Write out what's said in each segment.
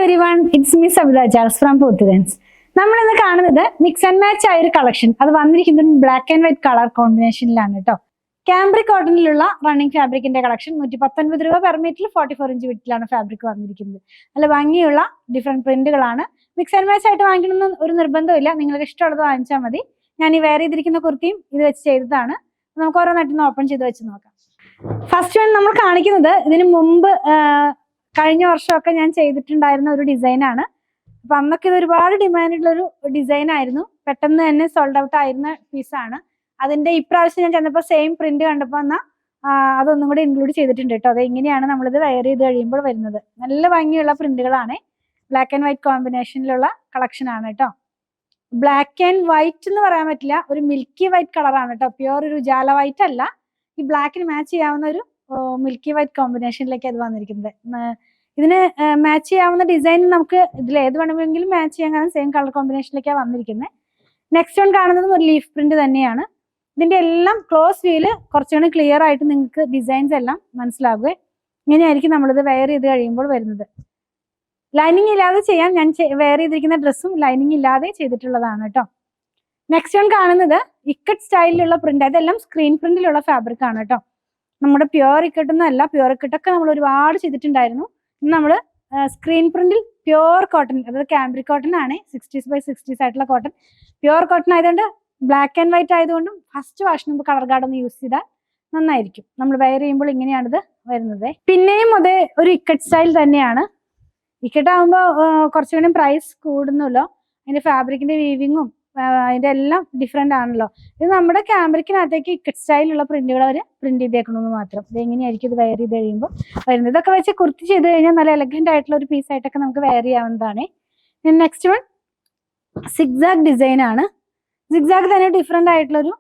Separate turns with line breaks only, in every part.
everyone, it's me Sabita Charles from Pothurans. നമ്മൾ ഇന്ന് കാണുന്നത് മിക്സ് ആൻഡ് മാച്ച് ആയ ഒരു കളക്ഷൻ. അത് വന്നിരിക്കുന്നത് ബ്ലാക്ക് ആൻഡ് വൈറ്റ് കളർ കോമ്പിനേഷനിലാണ് കേട്ടോ. ക്യാമ്പ്രിക് കോട്ടണിലുള്ള റണ്ണിങ് ഫാബ്രിക്കിന്റെ കളക്ഷൻ 119 രൂപ പെർ മീറ്ററിൽ 44 ഇഞ്ച് വിട്ടിലാണ് ഫാബ്രിക് വന്നിരിക്കുന്നത്. നല്ല ഭംഗിയുള്ള ഡിഫറെന്റ് പ്രിന്റുകളാണ്. മിക്സ് ആൻഡ് മാച്ച് ആയിട്ട് വാങ്ങിക്കണമെന്ന് ഒരു നിർബന്ധമില്ല, നിങ്ങൾക്ക് ഇഷ്ടമുള്ളത് വാങ്ങിച്ചാൽ മതി. ഞാൻ ഈ വേറെ ചെയ്തിരിക്കുന്ന കുർത്തിയും ഇത് വെച്ച് ചെയ്തതാണ്. നമുക്ക് ഓരോന്നായിട്ടൊന്ന് ഓപ്പൺ ചെയ്ത് വെച്ച് നോക്കാം. ഫസ്റ്റ് വൺ നമ്മൾ കാണിക്കുന്നത് ഇതിന് മുമ്പ് കഴിഞ്ഞ വർഷമൊക്കെ ഞാൻ ചെയ്തിട്ടുണ്ടായിരുന്ന ഒരു ഡിസൈനാണ്. അപ്പൊ അന്നൊക്കെ ഇത് ഒരുപാട് ഡിമാൻഡുള്ള ഒരു ഡിസൈൻ ആയിരുന്നു. പെട്ടെന്ന് തന്നെ സോൾഡ് ഔട്ട് ആയിരുന്ന പീസാണ്. അതിന്റെ ഇപ്രാവശ്യം ഞാൻ ചെന്നപ്പോൾ സെയിം പ്രിന്റ് കണ്ടപ്പോൾ എന്നാ അതൊന്നും കൂടി ഇൻക്ലൂഡ് ചെയ്തിട്ടുണ്ട് കേട്ടോ. അത് എങ്ങനെയാണ് നമ്മളിത് വെയർ ചെയ്ത് കഴിയുമ്പോൾ വരുന്നത്. നല്ല ഭംഗിയുള്ള പ്രിന്റുകളാണ്. ബ്ലാക്ക് ആൻഡ് വൈറ്റ് കോമ്പിനേഷനിലുള്ള കളക്ഷൻ ആണ് കേട്ടോ. ബ്ലാക്ക് ആൻഡ് വൈറ്റ് എന്ന് പറയാൻ പറ്റില്ല, ഒരു മിൽക്കി വൈറ്റ് കളറാണ് കേട്ടോ. പ്യുവർ ഒരു ഉജാല വൈറ്റ് അല്ല, ഈ ബ്ലാക്കിന് മാച്ച് ചെയ്യാവുന്ന ഒരു മിൽക്കി വൈറ്റ് കോമ്പിനേഷനിലേക്ക് അത് വന്നിരിക്കുന്നത്. ഇതിന് മാച്ച് ചെയ്യാവുന്ന ഡിസൈൻ നമുക്ക് ഇതിൽ ഏത് വേണമെങ്കിലും മാച്ച് ചെയ്യാൻ, കാരണം സെയിം കളർ കോമ്പിനേഷനിലേക്കാണ് വന്നിരിക്കുന്നത്. നെക്സ്റ്റ് വൺ കാണുന്നതും ഒരു ലീഫ് പ്രിന്റ് തന്നെയാണ്. ഇതിന്റെ എല്ലാം ക്ലോസ് വ്യൂല് കുറച്ചുകൂടി ക്ലിയർ ആയിട്ട് നിങ്ങൾക്ക് ഡിസൈൻസ് എല്ലാം മനസ്സിലാവുക. ഇങ്ങനെയായിരിക്കും നമ്മളിത് വെയർ ചെയ്ത് കഴിയുമ്പോൾ വരുന്നത്. ലൈനിങ് ഇല്ലാതെ ചെയ്യാം. ഞാൻ വെയർ ചെയ്തിരിക്കുന്ന ഡ്രസ്സും ലൈനിങ് ഇല്ലാതെ ചെയ്തിട്ടുള്ളതാണ് കേട്ടോ. നെക്സ്റ്റ് വൺ കാണുന്നത് ഇക്കട്ട് സ്റ്റൈലിലുള്ള പ്രിന്റ്. അതെല്ലാം സ്ക്രീൻ പ്രിന്റിലുള്ള ഫാബ്രിക് ആണ് കേട്ടോ. നമ്മുടെ പ്യുവർ ഇക്കട്ടൊന്നും അല്ല. പ്യുവർ ഇക്കട്ടൊക്കെ നമ്മൾ ഒരുപാട് ചെയ്തിട്ടുണ്ടായിരുന്നു. ഇന്ന് നമ്മൾ സ്ക്രീൻ പ്രിന്റിൽ പ്യുവർ കോട്ടൺ, അതായത് ക്യാമ്പ്രിക് കോട്ടൺ ആണ്. 60s by 60s ആയിട്ടുള്ള കോട്ടൺ. പ്യുവർ കോട്ടൺ ആയതുകൊണ്ട് ബ്ലാക്ക് ആൻഡ് വൈറ്റ് ആയതുകൊണ്ടും ഫസ്റ്റ് വാഷിന് മുമ്പ് കളർ ഗാർഡ് ഒന്ന് യൂസ് ചെയ്താൽ നന്നായിരിക്കും. നമ്മൾ വെയർ ചെയ്യുമ്പോൾ ഇങ്ങനെയാണിത് വരുന്നത്. പിന്നെയും അതേ ഒരു ഇക്കട്ട് സ്റ്റൈൽ തന്നെയാണ്. ഇക്കട്ട് ആകുമ്പോൾ കുറച്ചുകൂടി പ്രൈസ് കൂടുന്നല്ലോ. അതിന്റെ ഫാബ്രിക്കിന്റെ വീവിങ്ങും അതിന്റെ എല്ലാം ഡിഫറെന്റ് ആണല്ലോ. ഇത് നമ്മുടെ ക്യാമ്പ്രിക്കിനകത്തേക്ക് ഇക്കട്ട് സ്റ്റൈലുള്ള പ്രിന്റുകൾ അവർ പ്രിന്റ് ചെയ്തേക്കണമെന്ന് മാത്രം. ഇത് എങ്ങനെയായിരിക്കും ഇത് വെയർ ചെയ്ത് കഴിയുമ്പോൾ വരുന്നത്. ഇതൊക്കെ വെച്ച് കുർത്തി ചെയ്ത് കഴിഞ്ഞാൽ നല്ല എലഗന്റ് ആയിട്ടുള്ള ഒരു പീസ് ആയിട്ടൊക്കെ നമുക്ക് വെയർ ചെയ്യാവുന്നതാണ്. നെക്സ്റ്റ് വൺ സിഗ്സാഗ് ഡിസൈൻ ആണ്. സിഗ്സാഗ് തന്നെ ഡിഫറെന്റ് ആയിട്ടുള്ള ഒരു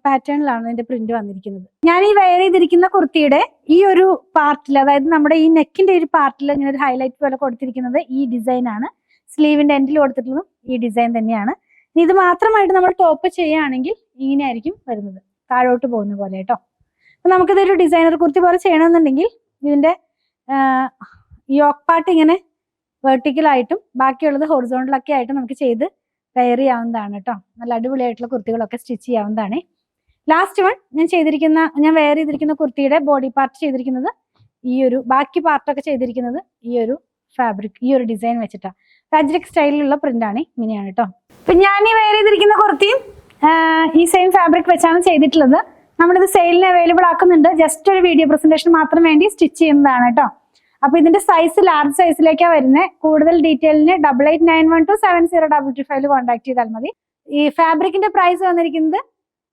പാറ്റേണിലാണ് ഇതിന്റെ പ്രിന്റ് വന്നിരിക്കുന്നത്. ഞാൻ ഈ വെയർ ചെയ്തിരിക്കുന്ന കുർത്തിയുടെ ഈ ഒരു പാർട്ടിൽ, അതായത് നമ്മുടെ ഈ നെക്കിന്റെ ഒരു പാർട്ടിൽ ഇങ്ങനെ ഒരു ഹൈലൈറ്റ് പോലെ കൊടുത്തിരിക്കുന്നത് ഈ ഡിസൈൻ ആണ്. സ്ലീവിന്റെ എൻഡിൽ കൊടുത്തിട്ടുള്ളതും ഈ ഡിസൈൻ തന്നെയാണ്. ഇത് മാത്രമായിട്ട് നമ്മൾ ടോപ്പ് ചെയ്യുകയാണെങ്കിൽ ഇങ്ങനെയായിരിക്കും വരുന്നത്, താഴോട്ട് പോകുന്ന പോലെ കേട്ടോ. അപ്പൊ നമുക്കിതൊരു ഡിസൈനർ കുർത്തി പോലെ ചെയ്യണമെന്നുണ്ടെങ്കിൽ ഇതിന്റെ യോക്ക് പാർട്ട് ഇങ്ങനെ വെർട്ടിക്കലായിട്ടും ബാക്കിയുള്ളത് ഹൊറിസോണ്ടലൊക്കെ ആയിട്ട് നമുക്ക് ചെയ്ത് വെയർ ചെയ്യാവുന്നതാണ് കേട്ടോ. നല്ല അടിപൊളിയായിട്ടുള്ള കുർത്തികളൊക്കെ സ്റ്റിച്ച് ചെയ്യാവുന്നതാണ്. ലാസ്റ്റ് വൺ ഞാൻ വെയർ ചെയ്തിരിക്കുന്ന കുർത്തിയുടെ ബോഡി പാർട്ട് ചെയ്തിരിക്കുന്നത് ഈ ഒരു, ബാക്കി പാർട്ടൊക്കെ ചെയ്തിരിക്കുന്നത് ഈ ഒരു ഫാബ്രിക്, ഈ ഒരു ഡിസൈൻ വെച്ചിട്ടാണ്. അജ്രക് സ്റ്റൈലിലുള്ള പ്രിന്റ് ആണ്. ഇങ്ങനെയാണ് കേട്ടോ. ഇപ്പൊ ഞാൻ ഈ വെയർ ചെയ്തിരിക്കുന്ന കുർത്തിയും ഈ സെയിം ഫാബ്രിക് വെച്ചാണ് ചെയ്തിട്ടുള്ളത്. നമ്മളിത് സെയിലിന് അവൈലബിൾ ആക്കുന്നുണ്ട്. ജസ്റ്റ് ഒരു വീഡിയോ പ്രസന്റേഷൻ മാത്രം വേണ്ടി സ്റ്റിച്ച് ചെയ്യുന്നതാണ് കേട്ടോ. അപ്പൊ ഇതിന്റെ സൈസ് ലാർജ് സൈസിലേക്കാണ് വരുന്നത്. കൂടുതൽ ഡീറ്റെയിലിന് 8891270225 കോൺടാക്ട് ചെയ്താൽ മതി. ഈ ഫാബ്രിക്കിന്റെ പ്രൈസ് വന്നിരിക്കുന്നത്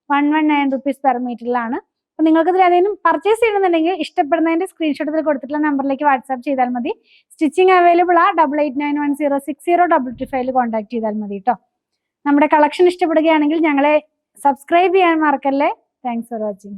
119 rupees പെർ മീറ്ററിലാണ്. അപ്പൊ നിങ്ങൾക്ക് ഇതിൽ ഏതെങ്കിലും പർച്ചേസ് ചെയ്യണമെന്നുണ്ടെങ്കിൽ ഇഷ്ടപ്പെടുന്നതിന്റെ സ്ക്രീൻഷോട്ട് ഇതിൽ കൊടുത്തിട്ടുള്ള നമ്പറിലേക്ക് വാട്സ്ആപ്പ് ചെയ്താൽ മതി. സ്റ്റിച്ചിങ് അവൈലബിൾ ആ 8891060225 കോൺടാക്ട് ചെയ്താൽ മതി കേട്ടോ. നമ്മുടെ കളക്ഷൻ ഇഷ്ടപ്പെടുകയാണെങ്കിൽ ഞങ്ങളെ സബ്സ്ക്രൈബ് ചെയ്യാൻ മറക്കല്ലേ. Thanks for watching.